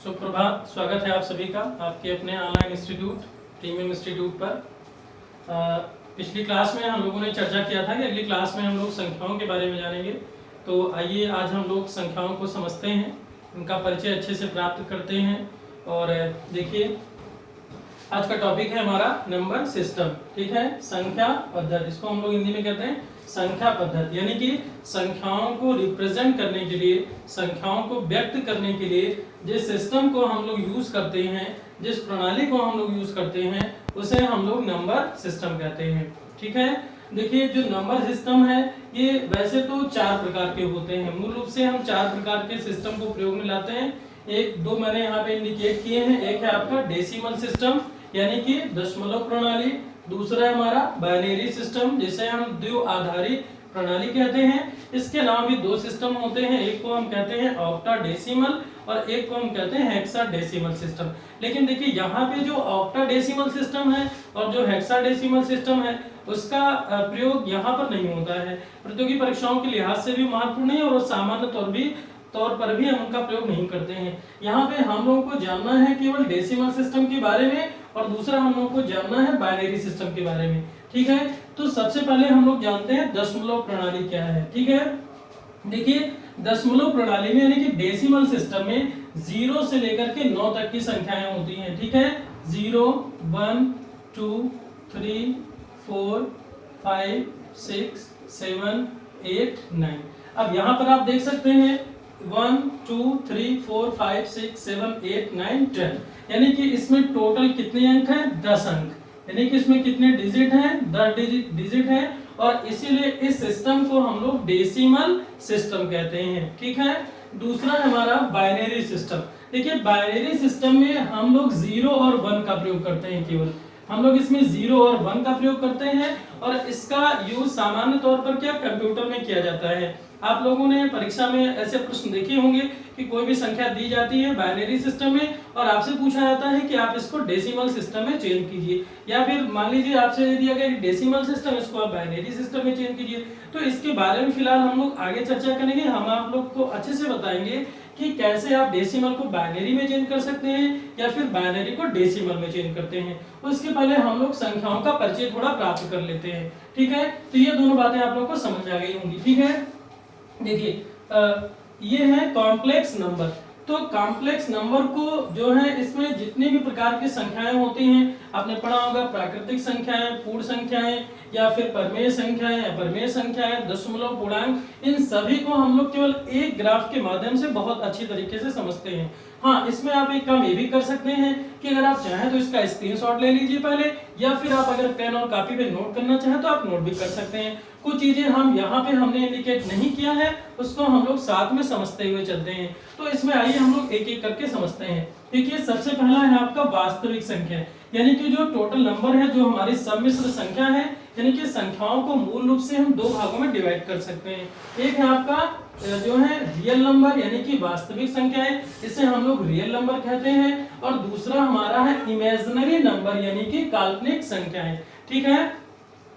सुप्रभात, स्वागत है आप सभी का आपके अपने ऑनलाइन इंस्टीट्यूट प्रीमियम इंस्टीट्यूट पर। पिछली क्लास में हम लोगों ने चर्चा किया था कि अगली क्लास में हम लोग संख्याओं के बारे में जानेंगे। तो आइए आज हम लोग संख्याओं को समझते हैं, उनका परिचय अच्छे से प्राप्त करते हैं। और देखिए आज का टॉपिक है हमारा नंबर सिस्टम, ठीक है, संख्या पद्धति। इसको हम लोग हिंदी में कहते हैं संख्या पद्धति, यानी कि संख्याओं को रिप्रेजेंट करने के लिए, संख्याओं को व्यक्त करने के लिए जिस सिस्टम को हम लोग यूज करते हैं, जिस प्रणाली को हम लोग यूज करते हैं, उसे हम लोग नंबर सिस्टम कहते हैं। ठीक है, देखिए जो नंबर सिस्टम है ये वैसे तो 4 प्रकार के होते हैं। मूल रूप से हम 4 प्रकार के सिस्टम को प्रयोग में लाते हैं। एक दो मैंने यहाँ पे इंडिकेट किए हैं। एक है आपका डेसिमल सिस्टम यानी कि दशमलव प्रणाली, दूसरा है हमारा बाइनरी सिस्टम जिसे हम द्विआधारी प्रणाली कहते हैं। इसके अलावा भी 2 सिस्टम होते हैं, एक को हम कहते हैं ऑक्टाडेसिमल और एक को हम कहते हैं हेक्साडेसिमल सिस्टम। लेकिन देखिए यहाँ पे जो ऑक्टाडेसिमल सिस्टम है और जो हेक्साडेसिमल सिस्टम है उसका प्रयोग यहाँ पर नहीं होता है। प्रतियोगी परीक्षाओं के लिहाज से भी महत्वपूर्ण है और सामान्य तौर पर भी हम उनका प्रयोग नहीं करते हैं। यहाँ पे हम लोगों को जानना है केवल डेसिमल सिस्टम के बारे में और दूसरा हम लोगों को जानना है बाइनरी सिस्टम के बारे में। ठीक है, तो सबसे पहले हम लोग जानते हैं दशमलव प्रणाली क्या है। ठीक है, देखिए दशमलव प्रणाली में यानी कि डेसिमल सिस्टम में 0 से लेकर के 9 तक की संख्याएं होती हैं। ठीक है, 0 1 2 3 4 5 6 7 8 9। अब यहाँ पर आप देख सकते हैं 1 2 3 4 5 6 7 8 9 10, यानी कि इसमें टोटल कितने अंक हैं? 10 अंक, यानी कि इसमें कितने डिजिट हैं? 10 डिजिट हैं और इसीलिए इस सिस्टम को हम लोग डेसिमल सिस्टम कहते हैं। ठीक है, दूसरा है हमारा बाइनरी सिस्टम। देखिए बाइनरी सिस्टम में हम लोग 0 और 1 का प्रयोग करते हैं। केवल हम लोग इसमें 0 और 1 का प्रयोग करते हैं और इसका यूज सामान्य तौर पर क्या कंप्यूटर में किया जाता है। आप लोगों ने परीक्षा में ऐसे प्रश्न देखे होंगे कि कोई भी संख्या दी जाती है बाइनरी सिस्टम में और आपसे पूछा जाता है कि आप इसको डेसिमल सिस्टम में चेंज कीजिए, या फिर मान लीजिए आपसे दिया गया कि डेसिमल सिस्टम, इसको आप बाइनरी सिस्टम में चेंज कीजिए। तो इसके बारे में फिलहाल हम लोग आगे चर्चा करेंगे। हम आप लोग को अच्छे से बताएंगे कि कैसे आप डेसिमल को बाइनरी में चेंज कर सकते हैं या फिर बाइनरी को डेसिमल में चेंज करते हैं। उसके पहले हम लोग संख्याओं का परिचय थोड़ा प्राप्त कर लेते हैं। ठीक है, तो ये दोनों बातें आप लोगों को समझ आ गई होंगी। ठीक है, देखिए ये है कॉम्प्लेक्स नंबर। तो कॉम्प्लेक्स नंबर को जो है इसमें जितनी भी प्रकार की संख्याएं होती हैं, आपने पढ़ा होगा प्राकृतिक संख्याएं, पूर्ण संख्याएं या फिर परमेय संख्याएं, अपरमेय संख्याएं, दशमलव, पूर्णांक, इन सभी को हम लोग केवल एक ग्राफ के माध्यम से बहुत अच्छी तरीके से समझते हैं। हाँ, इसमें आप एक काम ये भी कर सकते हैं कि अगर आप चाहें तो इसका स्क्रीनशॉट ले लीजिए पहले, या फिर आप अगर पेन और कॉपी पे नोट करना चाहें तो आप नोट भी कर सकते हैं। कुछ चीजें हम यहाँ पे हमने इंडिकेट नहीं किया है, उसको हम लोग साथ में समझते हुए चलते हैं। तो इसमें आइए हम लोग एक एक करके समझते हैं। देखिए सबसे पहला है आपका वास्तविक संख्या, यानी कि जो टोटल नंबर है, जो हमारी सम्मिश्र संख्या है, यानी कि संख्याओं को मूल रूप से हम 2 भागों में डिवाइड कर सकते हैं। एक है आपका जो है रियल नंबर यानी कि वास्तविक संख्या है, इसे हम लोग रियल नंबर कहते हैं, और दूसरा हमारा है इमेजिनरी नंबर यानी कि काल्पनिक संख्या है। ठीक है,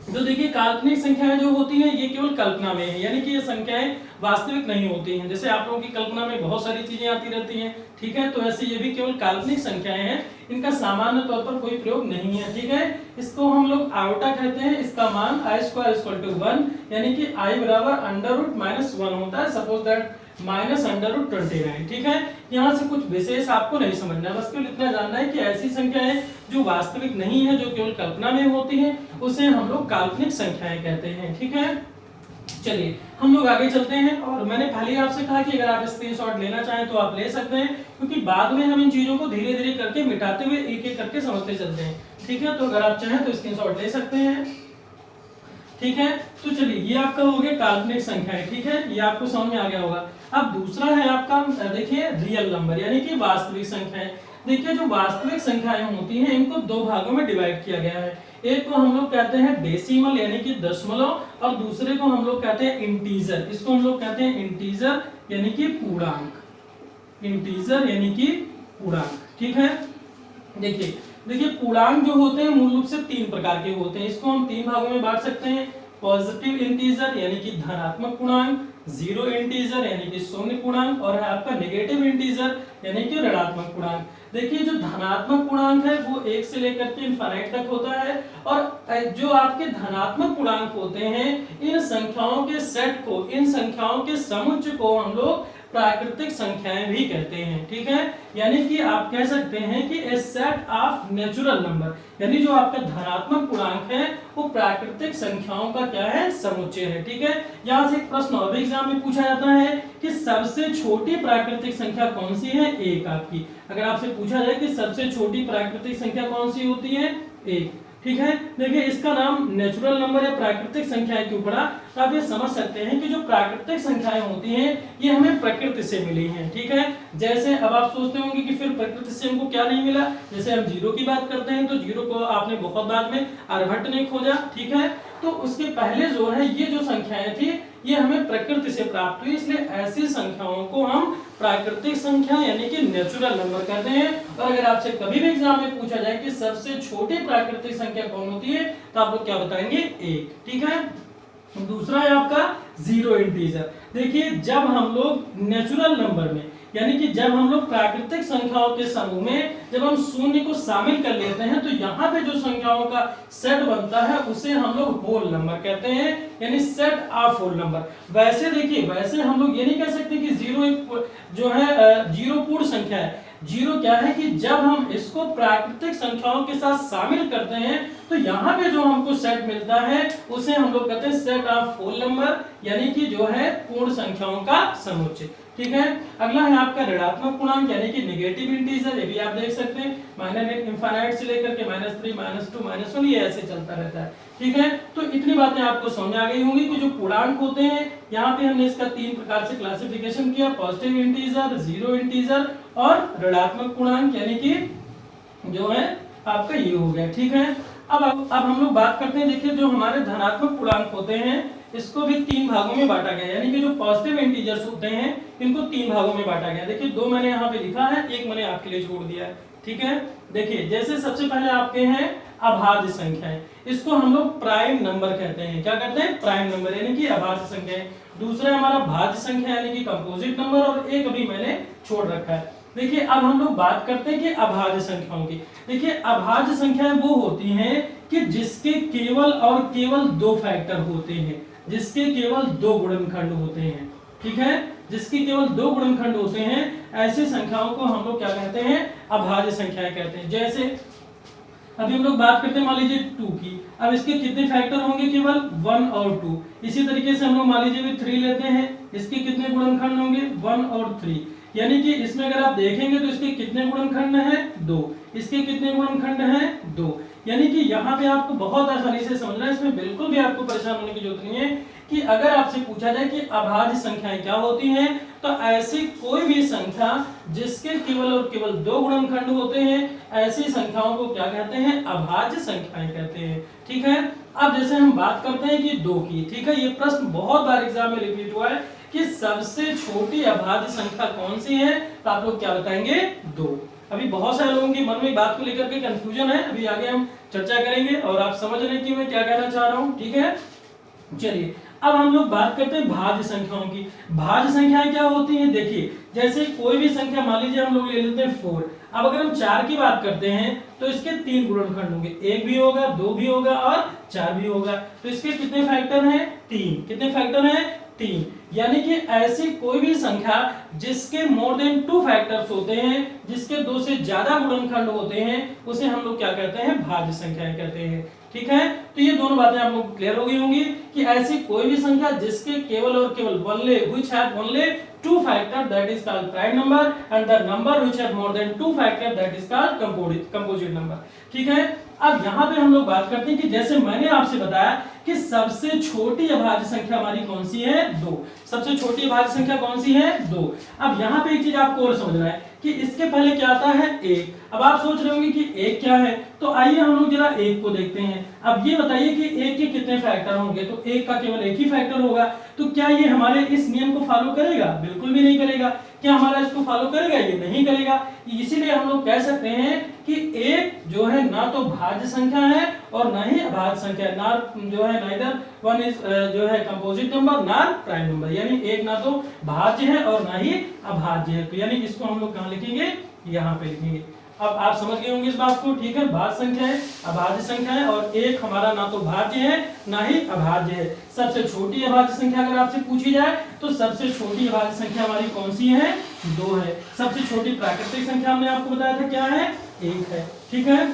जो देखिए काल्पनिक संख्याएं जो होती हैं ये केवल कल्पना में है, यानी कि ये संख्याएं वास्तविक नहीं होती हैं। जैसे आप लोगों की कल्पना में बहुत सारी चीजें आती रहती हैं, ठीक है, तो ऐसे ये भी केवल काल्पनिक संख्याएं हैं, इनका सामान्य तौर पर कोई प्रयोग नहीं है। ठीक है, इसको हम लोग आयोटा कहते हैं। इसका मान i² 1 यानी कि i बराबर √-1 होता है। Suppose that -√29। ठीक है, यहाँ से कुछ विशेष आपको नहीं समझना, बस केवल इतना जानना है कि ऐसी संख्याएं जो वास्तविक नहीं है, जो केवल कल्पना में होती हैं, उसे हम लोग काल्पनिक संख्याएं कहते हैं। ठीक है, चलिए हम लोग आगे चलते हैं। और मैंने पहले आपसे कहा कि अगर आप स्क्रीनशॉट लेना चाहें तो आप ले सकते हैं, क्योंकि बाद में हम इन चीजों को धीरे धीरे करके मिटाते हुए एक एक करके समझते चलते हैं। ठीक है, तो अगर आप चाहें तो स्क्रीनशॉट ले सकते हैं। ठीक है, तो चलिए ये आपका हो गया काल्पनिक संख्या। ठीक है, ये आपको समझ में आ गया होगा। अब दूसरा है आपका देखिए रियल नंबर यानी कि वास्तविक संख्याएं। देखिए जो वास्तविक संख्याएं होती हैं इनको 2 भागों में डिवाइड किया गया है। एक को हम लोग कहते हैं डेसिमल यानी कि दशमलव, और दूसरे को हम लोग कहते हैं इंटीजर। इसको हम लोग कहते हैं इंटीजर यानी कि पूर्णांक। इंटीजर यानी कि पूर्णांक। ठीक है, देखिए पूर्णांक जो होते हैं मूल रूप से 3 प्रकार के होते हैं। इसको हम 3 भागों में बांट सकते हैं। पॉजिटिव इंटीजर यानी कि धनात्मक पूर्णांक, जीरो इंटीजर यानी कि शून्य पूर्णांक और है आपका नेगेटिव इंटीजर यानी कि ऋणात्मक पूर्णांक। देखिए जो धनात्मक पूर्णांक है वो 1 से लेकर के इनफाइनाइट तक होता है, और जो आपके धनात्मक पूर्णांक होते हैं इन संख्याओं के सेट को, इन संख्याओं के समुच्चय को हम लोग प्राकृतिक संख्याएं भी कहते हैं। ठीक है, यानी कि आप कह सकते हैं कि ए सेट ऑफ नेचुरल नंबर, यानी जो आपका धनात्मक पूर्णांक है वो प्राकृतिक संख्याओं का क्या है, समुच्चय है। ठीक है, यहाँ से एक प्रश्न और भी एग्जाम में पूछा जाता है कि सबसे छोटी प्राकृतिक संख्या कौन सी है, एक आपकी। अगर आपसे पूछा जाए कि सबसे छोटी प्राकृतिक संख्या कौन सी होती है, एक। ठीक है, देखिए इसका नाम नेचुरल नंबर या प्राकृतिक संख्याएं क्यों पड़ा, तो आप ये समझ सकते हैं कि जो प्राकृतिक संख्याएं होती हैं ये हमें प्रकृति से मिली हैं। ठीक है, जैसे अब आप सोचते होंगे कि फिर प्रकृति से हमको क्या नहीं मिला, जैसे हम जीरो की बात करते हैं तो जीरो को आपने बहुत बाद में आर्यभट्ट ने खोजा। ठीक है, तो उसके पहले जो है ये जो संख्याएं थी ये हमें प्रकृति से प्राप्त हुई, इसलिए ऐसी संख्याओं को हम प्राकृतिक संख्या यानी कि नेचुरल नंबर कहते हैं। और अगर आपसे कभी भी एग्जाम में पूछा जाए कि सबसे छोटी प्राकृतिक संख्या कौन होती है तो आप लोग क्या बताएंगे, एक। ठीक है, दूसरा है आपका जीरो इंटीजर। देखिए जब हम लोग नेचुरल नंबर में यानी कि जब हम लोग प्राकृतिक संख्याओं के समूह में जब हम शून्य को शामिल कर लेते हैं तो यहाँ पे जो संख्याओं का सेट बनता है उसे हम लोग होल नंबर कहते हैं, यानी सेट ऑफ होल नंबर। वैसे देखिए, वैसे हम लोग ये नहीं कह सकते कि जीरो एक जो है जीरो पूर्ण संख्या है। जीरो क्या है कि जब हम इसको प्राकृतिक संख्याओं के साथ शामिल करते हैं तो यहाँ पे जो हमको सेट मिलता है उसे हम लोग कहते हैं सेट ऑफ होल नंबर, यानी कि जो है पूर्ण संख्याओं का समुच्चय। ठीक है, अगला है आपका ऋणात्मक पूर्णांक यानी कि नेगेटिव इंटीजर। ये भी आप देख सकते हैं माइनस इनफाइनाइट से लेकर के -3 -2 -1 ये ऐसे चलता रहता है। ठीक है, तो इतनी बातें आपको समझ आ गई होंगी कि जो पूर्णांक होते हैं यहाँ पे हमने इसका 3 प्रकार से क्लासिफिकेशन किया, पॉजिटिव इंटीजर, जीरो इंटीजर और ऋणात्मक पूर्णांक यानी कि जो है आपका ये हो गया। ठीक है, अब हम लोग बात करते हैं। देखिए जो हमारे धनात्मक पूर्णांक होते हैं इसको भी 3 भागों में बांटा गया, यानी कि जो पॉजिटिव इंटीजर्स होते हैं इनको 3 भागों में बांटा गया। देखिए 2 मैंने यहाँ पे लिखा है, एक मैंने आपके लिए छोड़ दिया है। ठीक है, देखिए जैसे सबसे पहले आपके हैं अभाज्य संख्याएं, इसको हम लोग प्राइम नंबर कहते हैं। क्या कहते हैं, प्राइम नंबर यानी कि अभाज्य संख्याएं। दूसरा हमारा भाज्य संख्या यानी कि कंपोजिट नंबर, और एक अभी मैंने छोड़ रखा है। देखिए अब हम लोग बात करते हैं कि अभाज्य संख्याओं की। देखिए अभाज्य संख्याएं वो होती हैं कि जिसके केवल और केवल 2 फैक्टर होते हैं, जिसके केवल 2 गुणनखंड होते हैं। ठीक है, जिसके केवल 2 गुणनखंड होते हैं ऐसी संख्याओं को हम लोग क्या कहते हैं, अभाज्य संख्याएं कहते हैं। जैसे अभी हम लोग बात करते हैं मान लीजिए 2 की, अब इसके कितने फैक्टर होंगे, केवल 1 और 2। इसी तरीके से हम लोग मान लीजिए 3 लेते हैं, इसके कितने गुणनखंड होंगे, 1 और 3। यानी कि इसमें अगर आप देखेंगे तो इसके कितने गुणनखंड हैं, 2। इसके कितने गुणनखंड हैं, 2। यानी कि यहाँ पे आपको बहुत आसानी से समझना है, इसमें बिल्कुल भी आपको परेशान होने की जरूरत नहीं है कि अगर आपसे पूछा जाए कि अभाज्य संख्याएं क्या होती हैं तो ऐसी कोई भी संख्या जिसके केवल और केवल 2 गुणनखंड होते हैं ऐसी संख्याओं को क्या कहते हैं, अभाज्य संख्याएं कहते हैं। ठीक है, अब जैसे हम बात करते हैं कि 2 की। ठीक है, ये प्रश्न बहुत बार एग्जाम में रिपीट हुआ है कि सबसे छोटी अभाज्य संख्या कौन सी है, तो आप लोग क्या बताएंगे, 2। अभी बहुत सारे लोगों के मन में बात को लेकर के कंफ्यूजन है, अभी आगे हम चर्चा करेंगे और आप समझ रहे हैं कि मैं क्या कहना चाह रहा हूं। ठीक है, चलिए अब हम लोग बात करते हैं भाज्य संख्याओं की। भाज्य संख्याएं क्या होती हैं, देखिए जैसे कोई भी संख्या मान लीजिए हम लोग ले लेते हैं 4। अब अगर हम 4 की बात करते हैं तो इसके 3 गुणनखंड होंगे, 1 भी होगा, 2 भी होगा और 4 भी होगा। तो इसके कितने फैक्टर हैं, 3। कितने फैक्टर हैं, 3। यानी कि ऐसी कोई भी संख्या जिसके मोर देन 2 फैक्टर्स होते हैं, जिसके 2 से ज्यादा गुणनखंड होते हैं, उसे हम लोग क्या कहते हैं, भाज्य संख्याएं कहते हैं। ठीक है, तो ये दोनों बातें आप लोग क्लियर हो गई होंगी कि ऐसी कोई भी संख्या जिसके केवल और केवल which have only 2 factor that is called prime number and the number which have more than 2 factor that is called composite number। ठीक है, अब यहाँ पे हम लोग बात करते हैं कि जैसे मैंने आपसे बताया कि सबसे छोटी अभाज्य संख्या हमारी कौन सी है, 2। सबसे छोटी अभाज्य संख्या कौन सी है, 2। अब यहाँ पे एक चीज आपको और समझना है कि इसके पहले क्या आता है, 1। अब आप सोच रहे होंगे कि 1 क्या है, तो आइए हम लोग जरा 1 को देखते हैं। अब ये बताइए कि 1 के कितने फैक्टर होंगे, तो 1 का केवल एक ही फैक्टर होगा। तो क्या ये हमारे इस नियम को फॉलो करेगा, बिल्कुल भी नहीं करेगा, क्या हमारा इसको फॉलो करेगा? ये नहीं करेगा। इसीलिए हम लोग कह सकते हैं कि एक जो है ना तो भाज्य संख्या है और ना ही अभाज्य संख्या है। ना जो है नाइदर वन इज जो है कंपोजिट नंबर ना प्राइम नंबर, यानी एक ना तो भाज्य है और ना ही अभाज्य है। तो यानी इसको हम लोग कहाँ लिखेंगे? यहाँ पे लिखेंगे। अब आप समझ गए होंगे इस बात को, ठीक है। भाज्य संख्या है, अभाज्य संख्या है और एक हमारा ना तो भाज्य है ना ही अभाज्य है। सबसे छोटी अभाज्य संख्या अगर आपसे पूछी जाए तो सबसे छोटी अभाज्य संख्या हमारी कौन सी है? 2 है। सबसे छोटी प्राकृतिक संख्या हमने आपको बताया था क्या है? 1 है, ठीक है।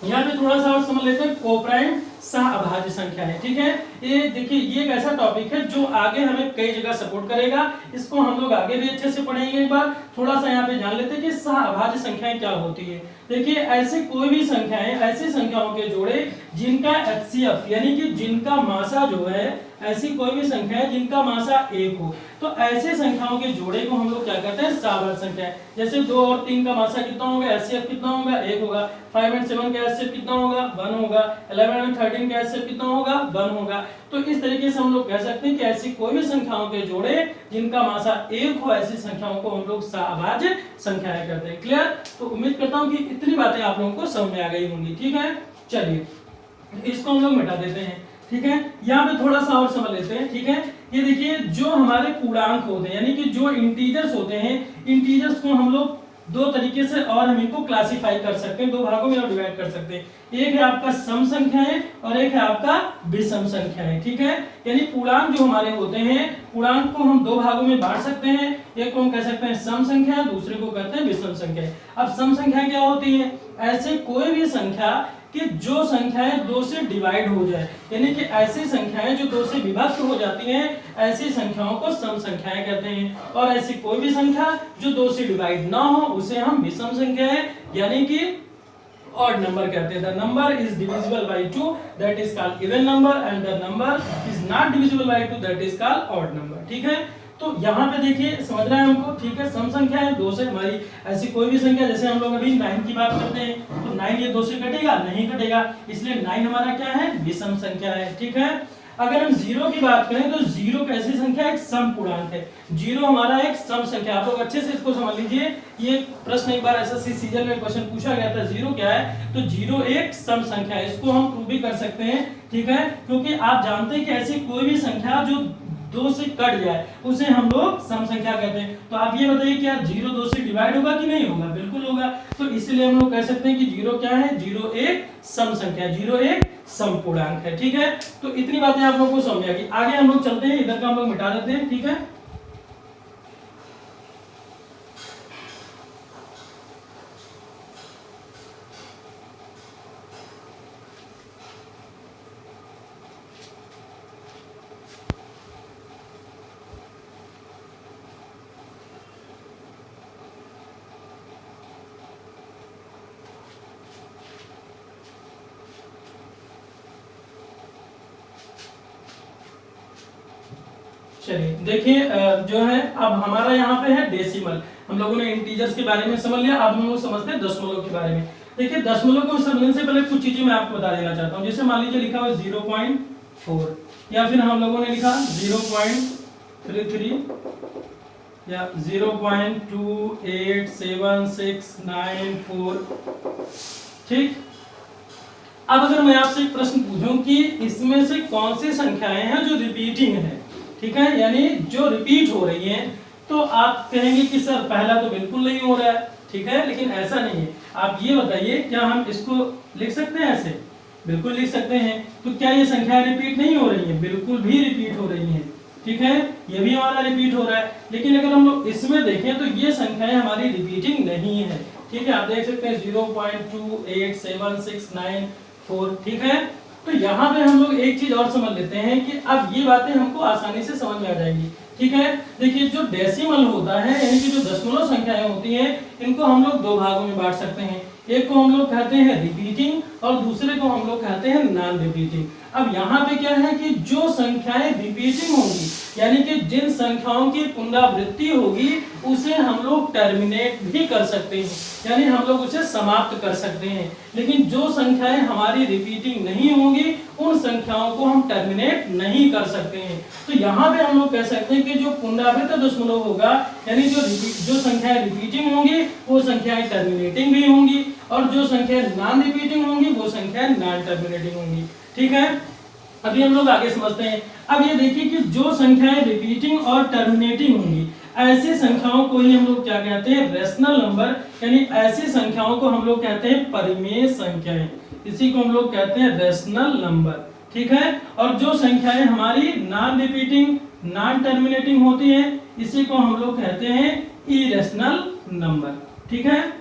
यहाँ पे थोड़ा सा और समझ लेते हैं कोप्राइम सह अभाज्य संख्या है, ठीक है। ये देखिए ये एक ऐसा टॉपिक है जो आगे हमें कई जगह सपोर्ट करेगा। इसको हम लोग आगे भी अच्छे से पढ़ेंगे। एक बार थोड़ा सा यहाँ पे जान लेते हैं कि सह अभाज्य संख्याएं क्या होती है। देखिए ऐसे कोई भी संख्याएं, ऐसी संख्याओं के जोड़े जिनका HCF यानी कि जिनका मासा जो है, ऐसी कोई भी संख्या है जिनका मासा 1 हो, तो ऐसे संख्याओं के जोड़े को हम लोग क्या कहते हैं? सहअभाज्य संख्या। जैसे 2 और 3 का मासा कितना होगा? HCF कितना होगा? 1 होगा। 5 और 7 का HCF कितना होगा? 1 होगा। 11 और 13 का HCF कितना होगा? 1 होगा। तो इस तरीके से हम लोग कह सकते हैं कि ऐसी कोई भी संख्याओं के जोड़े जिनका मासा 1 हो, ऐसी संख्याओं को हम लोग सहअभाज्य संख्याएं कहते हैं। क्लियर? तो उम्मीद करता हूं कि इतनी बातें आप लोगों को समझ में आ गई होंगी, ठीक है। चलिए इसको हम लोग मिटा देते हैं, ठीक है। यहाँ पे थोड़ा सा और समझ लेते हैं, ठीक है। ये देखिए जो हमारे पूर्णांक होते हैं यानी कि जो इंटीजर्स होते हैं, इंटीजर्स को हम लोग 2 तरीके से और हम इनको क्लासिफाई कर सकते हैं, 2 भागों में डिवाइड कर सकते हैं। एक है आपका सम संख्याएं और एक है आपका विषम संख्याएं, ठीक है। यानी पूर्णांक जो हमारे होते हैं, पूर्णांक को हम 2 भागों में बांट सकते हैं। एक को हम कह सकते हैं सम संख्या, दूसरे को कहते हैं विषम संख्या। अब सम संख्या क्या होती है? ऐसे कोई भी संख्या कि जो संख्याएं 2 से डिवाइड हो जाए, यानी कि ऐसी संख्याएं जो 2 से विभक्त हो जाती हैं, ऐसी संख्याओं को सम संख्याएं कहते हैं। और ऐसी कोई भी संख्या जो 2 से डिवाइड ना हो उसे हम विषम संख्याएं यानी कि ऑड नंबर कहते हैं। The number is divisible by 2 that is called even number and the number is not divisible by 2 that is called odd number, ठीक है। तो यहाँ पे देखिए समझ रहे हैं हमको, ठीक है। सम संख्या है 2 से हमारी ऐसी कोई भी संख्या, जैसे हम लोग अभी 9 की बात करते हैं तो 9 ये 2 से कटेगा? नहीं कटेगा, इसलिए 9 हमारा क्या है? विषम संख्या है, ठीक है। अगर हम 0 की बात करें तो 0 कैसी संख्या? एक सम पूर्णांक है। 0 हमारा एक सम संख्या। आप लोग अच्छे से इसको समझ लीजिए। ये प्रश्न एक बार एसएससी सीजन में क्वेश्चन पूछा गया था, 0 क्या है? तो 0 एक सम संख्या है। इसको हम प्रूव भी कर सकते हैं, ठीक है, क्योंकि आप जानते हैं कि ऐसी कोई भी संख्या जो 2 से कट जाए उसे हम लोग सम संख्या कहते हैं। तो आप ये बताइए क्या 0 2 से डिवाइड होगा कि नहीं होगा? बिल्कुल होगा। तो इसलिए हम लोग कह सकते हैं कि 0 क्या है? 0 एक सम संख्या, 0 एक सम पूर्णांक है, ठीक है। तो इतनी बातें आप लोगों को समझ आ गई। आगे हम लोग चलते हैं, इधर का हम लोग मिटा देते हैं, ठीक है। चलिए देखिए जो है अब हमारा यहाँ पे है डेसिमल। हम लोगों ने इंटीजर्स के बारे में समझ लिया। अब हम लोग समझते हैं दशमलव के बारे में। देखिए दशमलव को समझने से पहले कुछ चीजें मैं आपको बता देना चाहता हूँ। जैसे मान लीजिए लिखा हुआ 0.4 या फिर हम लोगों ने लिखा 0.33 या 0.287694, ठीक। अब अगर मैं आपसे एक प्रश्न पूछूं कि इसमें से कौन सी संख्याएं हैं जो रिपीटिंग है, ठीक है, यानी जो रिपीट हो रही हैं, तो आप कहेंगे कि सर पहला तो बिल्कुल नहीं हो रहा है, ठीक है, लेकिन ऐसा नहीं है। आप ये बताइए क्या हम इसको लिख सकते हैं ऐसे? बिल्कुल लिख सकते हैं। तो क्या ये संख्या रिपीट नहीं हो रही है? बिल्कुल भी रिपीट हो रही है, ठीक है, ये भी हमारा रिपीट हो रहा है। लेकिन अगर हम लोग इसमें देखें तो ये संख्याएं हमारी रिपीटिंग नहीं है, ठीक है। आप देख सकते हैं 0.287694, ठीक है। तो यहाँ पे हम लोग एक चीज और समझ लेते हैं कि अब ये बातें हमको आसानी से समझ में आ जाएंगी, ठीक है। देखिए जो डेसिमल होता है यानी कि जो दशमलव संख्याएं होती हैं, इनको हम लोग 2 भागों में बांट सकते हैं। एक को हम लोग कहते हैं रिपीटिंग और दूसरे को हम लोग कहते हैं नॉन रिपीटिंग। अब यहाँ पे क्या है कि जो संख्याएं रिपीटिंग होंगी यानी कि जिन संख्याओं की पुनरावृत्ति होगी उसे हम लोग टर्मिनेट भी कर सकते हैं, यानी हम लोग उसे समाप्त कर सकते हैं। लेकिन जो संख्याएं हमारी रिपीटिंग नहीं होंगी उन संख्याओं को हम टर्मिनेट नहीं कर सकते हैं। तो यहाँ पे हम लोग कह सकते हैं कि जो पुनरावृत्त दशमलव होगा, यानी जो संख्याएं रिपीटिंग होंगी वो संख्याएं टर्मिनेटिंग भी होंगी, और जो संख्याएं नॉन रिपीटिंग होंगी वो संख्याएं नॉन टर्मिनेटिंग होंगी। ठीक है, अभी हम लोग आगे समझते हैं। अब ये देखिए कि जो संख्याएं रिपीटिंग और टर्मिनेटिंग होंगी ऐसी संख्याओं को ही हम लोग क्या कहते हैं, रेशनल नंबर, यानी ऐसी संख्याओं को हम लोग कहते हैं परिमेय संख्याएं, इसी को हम लोग कहते हैं रेशनल नंबर। ठीक है, और जो संख्याएं हमारी नॉन रिपीटिंग नॉन टर्मिनेटिंग होती हैं इसी को हम लोग कहते हैं इरेशनल नंबर। ठीक है,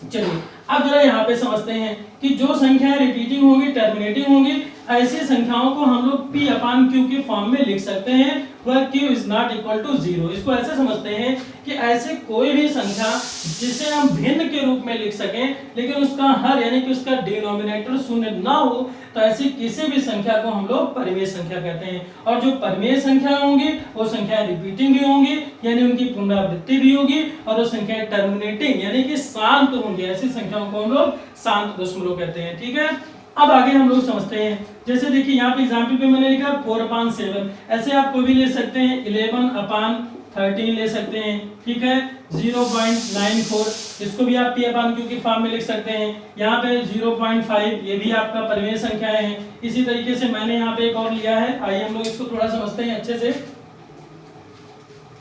चलिए अब जरा यहाँ पे समझते हैं कि जो संख्याएं रिपीटिंग होंगी टर्मिनेटिंग होंगी ऐसी संख्याओं को हम लोग p अपान q के फॉर्म में लिख सकते हैं, वह q is not equal to 0। इसको ऐसे समझते हैं कि ऐसे कोई भी संख्या जिसे हम भिन्न के रूप में लिख सकें लेकिन उसका हर यानी कि उसका डिनोमिनेटर शून्य ना हो, तो ऐसी किसी भी संख्या को हम लोग परिमेय संख्या कहते हैं। और जो परिमेय संख्या होंगी वो संख्या रिपीटिंग भी होंगी, यानी उनकी पुनरावृत्ति भी होगी, और वो संख्या टर्मिनेटिंग यानी कि शांत होंगी, ऐसी संख्याओं को हम लोग शांत दशमलव कहते हैं। ठीक है, अब आगे हम लोग समझते हैं। जैसे देखिए यहाँ पे एग्जाम्पल पे मैंने लिखा 4/7, ऐसे आप कोई भी ले सकते हैं, 11/13 ले सकते हैं। ठीक है, 0.94 इसको भी आप p अपान q के फॉर्म में लिख सकते हैं। यहाँ पे 0.5 ये भी आपका परिमेय संख्याएं हैं। इसी तरीके से मैंने यहाँ पे एक और लिया है, आइए हम लोग इसको थोड़ा समझते हैं अच्छे से।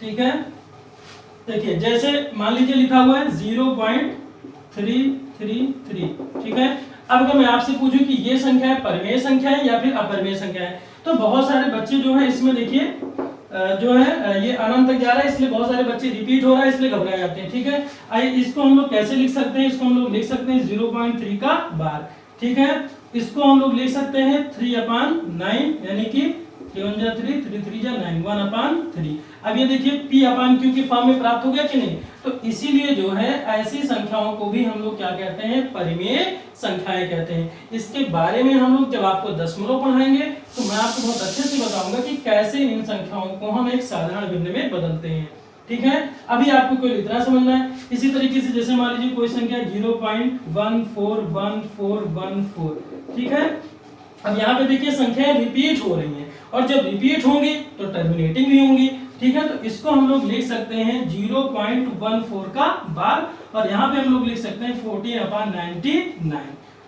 ठीक है, देखिए जैसे मान लीजिए लिखा हुआ है 0.333। ठीक है, अब अगर मैं आपसे पूछूं कि ये संख्या है परिमेय संख्या है या फिर अपरिमेय संख्या है, तो बहुत सारे बच्चे जो है इसमें देखिए जो है ये अनंत तक जा रहा है, इसलिए बहुत सारे बच्चे रिपीट हो रहा है इसलिए घबरा जाते हैं। ठीक है, आइए इसको हम लोग कैसे लिख सकते हैं, इसको हम लोग लिख सकते हैं 0.3 का बार। ठीक है, इसको हम लोग लिख सकते हैं 3/9 यानी कि 3 3 9 1/3। अब ये देखिए p अपान q के फॉर्म में प्राप्त हो गया कि नहीं, तो इसीलिए जो है ऐसी संख्याओं को भी हम लोग क्या कहते हैं, परिमेय संख्याएं कहते हैं। इसके बारे में हम लोग जब आपको दशमलव पढ़ाएंगे तो मैं आपको बहुत अच्छे से बताऊंगा कि कैसे इन संख्याओं को हम एक साधारण भिन्न में बदलते हैं। ठीक है, अभी आपको कोई इतना समझना है। इसी तरीके से जैसे मान लीजिए कोई संख्या 0.141414। ठीक है, अब यहाँ पे देखिए संख्याएं रिपीट हो रही हैं, और जब रिपीट होंगी तो टर्मिनेटिंग भी होंगी। ठीक है, तो इसको हम लोग लिख सकते हैं 0.14 का बार, और यहाँ पे हम लोग लिख सकते हैं 14/99।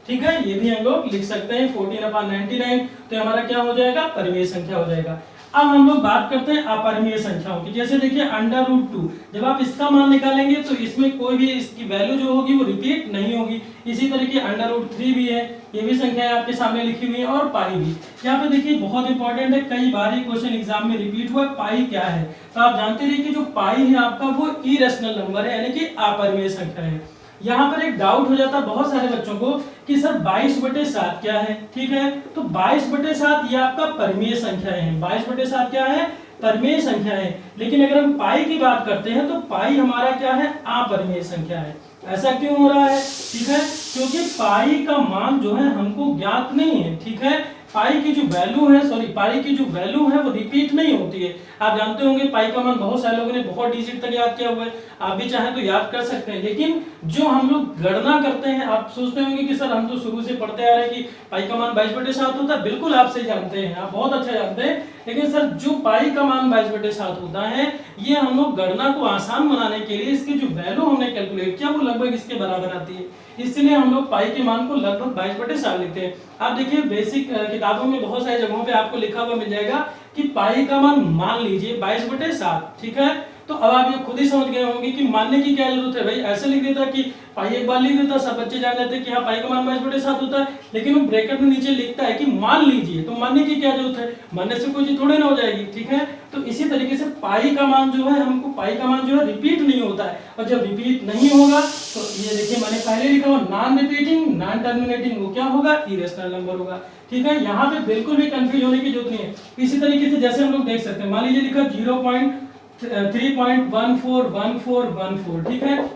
ठीक है, ये भी हम लोग लिख सकते हैं 14/99, तो हमारा क्या हो जाएगा, परिमेय संख्या हो जाएगा। अब हम लोग बात करते हैं अपरिमेय संख्याओं की। जैसे देखिए √2, जब आप इसका मान निकालेंगे तो इसमें कोई भी इसकी वैल्यू जो होगी वो रिपीट नहीं होगी। इसी तरीके √3 भी है, ये भी संख्या आपके सामने लिखी हुई है, और पाई भी। यहाँ पे देखिए बहुत इंपॉर्टेंट है, कई बार ये क्वेश्चन एग्जाम में रिपीट हुआ है, पाई क्या है। तो आप जानते रहिए कि जो पाई है आपका वो इरेशनल नंबर है, यानी कि अपरिमेय संख्या है। यहाँ पर एक डाउट हो जाता है बहुत सारे बच्चों को कि सर 22/7 क्या है। ठीक है, तो 22/7 ये आपका परिमेय संख्या है। 22/7 क्या है, परिमेय संख्या है। लेकिन अगर हम पाई की बात करते हैं तो पाई हमारा क्या है, अपरिमेय संख्या है। ऐसा क्यों हो रहा है, ठीक है, क्योंकि पाई का मान जो है हमको ज्ञात नहीं है। ठीक है, पाई की जो वैल्यू है पाई की जो वैल्यू है वो रिपीट नहीं होती है। आप जानते होंगे पाई का मान बहुत सारे लोगों ने बहुत डिजिट तक याद किया हुआ है, आप भी चाहें तो याद कर सकते हैं। लेकिन जो हम लोग गणना करते हैं, आप सोचते होंगे कि सर हम तो शुरू से पढ़ते आ रहे हैं कि पाई का मान 22/7 होता है। बिल्कुल आप सही जानते हैं, आप बहुत अच्छा जानते हैं। लेकिन सर जो पाई का मान 22/7 होता है, ये हम लोग गणना को आसान बनाने के लिए इसकी जो वैल्यू हमने कैलकुलेट किया वो लगभग इसके बराबर आती है। इसलिए हम लोग पाई के मान को लगभग 22/7 लिखते हैं। आप देखिए बेसिक किताबों में बहुत सारी जगहों पे आपको लिखा हुआ मिल जाएगा कि पाई का मान लीजिए 22/7। ठीक है, तो अब आप ये खुद ही समझ गए होंगे कि मानने की क्या जरूरत है। भाई ऐसे लिख देता कि पाई एक बार लिख देता, सब बच्चे जान जाते हैं कि हाँ पाई का मान 22/7 होता है, लेकिन वो ब्रैकेट में नीचे लिखता है कि मान लीजिए, तो मानने की क्या जरूरत है, मानने से कोई चीज थोड़ी ना हो जाएगी। ठीक है, तो इसी तरीके से पाई का मान जो है हमको पाई का मान जो है रिपीट नहीं होता है, और जब रिपीट नहीं होगा तो ये देखिए मैंने पहले लिखा हुआ नॉन रिपीटिंग नॉन टर्मिनेटिंग, वो क्या होगा, इरेशनल नंबर होगा। ठीक है, यहाँ पे बिल्कुल भी कंफ्यूज होने की जरूरत नहीं है। इसी तरीके से जैसे हम लोग देख सकते हैं, मान लीजिए लिखा 0.3.141414। ठीक है,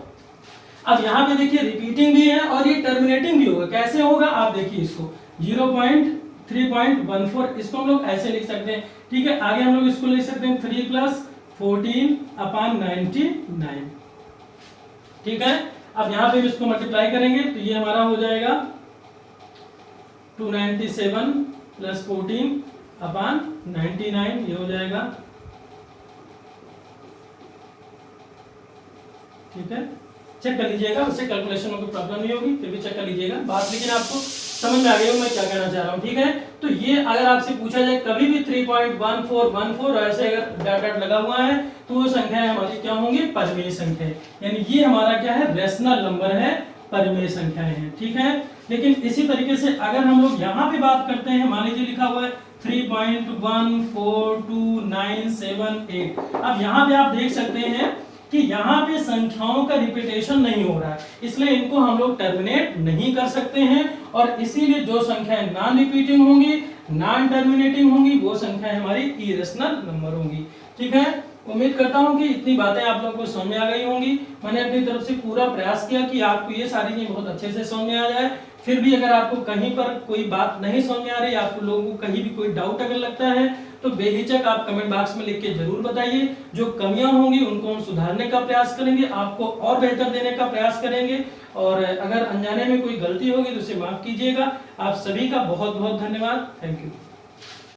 अब यहाँ पे देखिए रिपीटिंग भी है और ये टर्मिनेटिंग भी होगा। कैसे होगा आप देखिए इसको 0. 3.14, इसको हम लोग ऐसे लिख सकते हैं। ठीक है, आगे हम लोग इसको लिख सकते हैं 3 + 14/99। ठीक है, अब यहाँ पे इसको मल्टीप्लाई करेंगे तो ये हमारा हो जाएगा 297 + 14/99, ये हो जाएगा। ठीक है, चेक कर लीजिएगा, उससे कैलकुलेशन में कोई प्रॉब्लम नहीं होगी, फिर भी चेक कर लीजिएगा बात, लेकिन आपको समझ में आ गई हो मैं क्या कहना चाह रहा हूँ। ठीक है, तो ये अगर आपसे पूछा जाए कभी भी 3.1414 ऐसे अगर डॉट डॉट लगा हुआ है तो वो संख्या हमारी क्या होंगी, परिमेय संख्या, यानी ये हमारा क्या है, रेशनल नंबर है, परिमेय संख्याएं हैं। ठीक है, लेकिन इसी तरीके से अगर हम लोग यहाँ पे बात करते हैं, मान लीजिए लिखा हुआ है 3.142978, अब यहाँ पे आप देख सकते हैं कि यहाँ पे संख्याओं का रिपीटेशन नहीं हो रहा है, इसलिए इनको हम लोग टर्मिनेट नहीं कर सकते हैं, और इसीलिए जो संख्याएं नॉन रिपीटिंग होंगी, नॉन टर्मिनेटिंग होंगी, वो संख्याएं हमारी इरेशनल नंबर होंगी। ठीक है, उम्मीद करता हूं कि इतनी बातें आप लोगों को समझ में आ गई होंगी। मैंने अपनी तरफ से पूरा प्रयास किया कि आपको ये सारी चीजें बहुत अच्छे से समझ में आ जाए। फिर भी अगर आपको कहीं पर कोई बात नहीं समझ में आ रही, आपको लोगों को कहीं भी कोई डाउट अगर लगता है तो बेहिचक आप कमेंट बॉक्स में लिख के जरूर बताइए। जो कमियां होंगी उनको हम सुधारने का प्रयास करेंगे, आपको और बेहतर देने का प्रयास करेंगे, और अगर अनजाने में कोई गलती होगी तो उसे माफ कीजिएगा। आप सभी का बहुत बहुत धन्यवाद। Thank you.